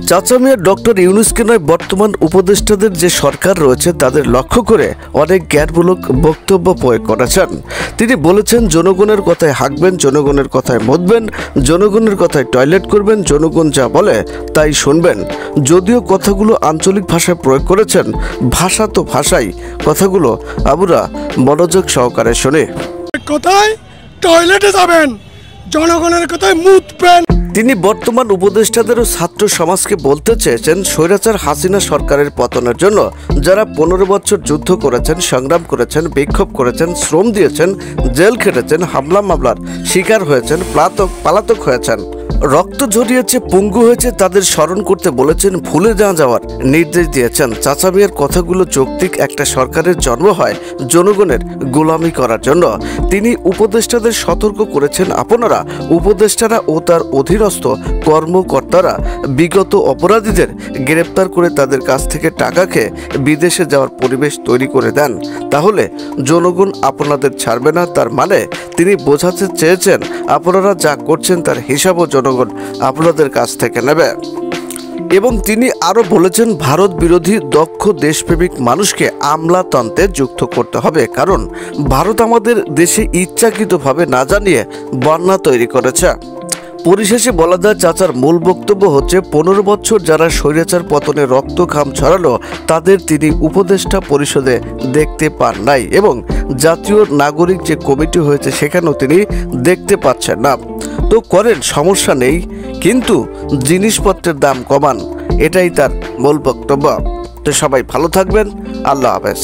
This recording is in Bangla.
চাচা মিয়া ডক্টর ইউনূসকে নয়, বর্তমান উপদেষ্টাদের যে সরকার রয়েছে তাদের লক্ষ্য করে অনেক জ্ঞানমূলক বক্তব্য প্রয়োগ করেছেন। তিনি বলেছেন, জনগণের কথায় হাঁকবেন, জনগণের কথায় মতবেন, জনগণের কথায় টয়লেট করবেন, জনগণ যা বলে তাই শুনবেন। যদিও কথাগুলো আঞ্চলিক ভাষায় প্রয়োগ করেছেন, ভাষা তো ভাষাই, কথাগুলো আমরা মনোযোগ সহকারে শুনি। কোথায় টয়লেটে যাবেন, জনগণের কথায় মুতবেন। তিনি বর্তমান উপদেষ্টাদেরও ছাত্র সমাজকে বলতে চেয়েছেন, স্বৈরাচার হাসিনা সরকারের পতনের জন্য যারা 15 বছর যুদ্ধ করেছেন, সংগ্রাম করেছেন, বিক্ষোভ করেছেন, শ্রম দিয়েছেন, জেল খেটেছেন, হামলা মামলার শিকার হয়েছেন, পলাতক হয়েছেন, রক্ত ঝরিয়েছে, পঙ্গু হয়েছে, তাদের স্মরণ করতে বলেছেন, ভুলে না যাওয়ার নির্দেশ দিয়েছেন। চাচা মিয়ার কথাগুলো যৌক্তিক। একটা সরকারের জন্ম হয় জনগণের গোলামি করার জন্য। তিনি উপদেষ্টাদের সতর্ক করেছেন, আপনারা উপদেষ্টারা ও তার অধীনস্থ কর্মকর্তারা বিগত অপরাধীদের গ্রেপ্তার করে তাদের কাছ থেকে টাকা খেয়ে বিদেশে যাওয়ার পরিবেশ তৈরি করে দেন, তাহলে জনগণ আপনাদের ছাড়বে না। তার মানে তিনি বোঝাতে চেয়েছেন, আপনারা যা করছেন তার হিসাবও জনগণ আপনাদের কাছ থেকে নেবে। এবং তিনি আরও বলেছেন, ভারত বিরোধী দক্ষ দেশপ্রেমিক মানুষকে আমলাতন্ত্রে যুক্ত করতে হবে, কারণ ভারত আমাদের দেশে ইচ্ছাকৃতভাবে না জানিয়ে বন্যা তৈরি করেছে। পরিশেষে বলা যায়, চাচার মূল বক্তব্য হচ্ছে, 15 বছর যারা স্বৈরাচার পতনে রক্ত ঘাম ছড়ালো তাদের তিনি উপদেষ্টা পরিষদে দেখতে পান নাই, এবং জাতীয় নাগরিক যে কমিটি হয়েছে সেখানেও তিনি দেখতে পাচ্ছেন না। তো করেন, সমস্যা নেই, কিন্তু জিনিসপত্রের দাম কমান, এটাই তার মূল বক্তব্য। তো সবাই ভালো থাকবেন, আল্লাহ হাফেজ।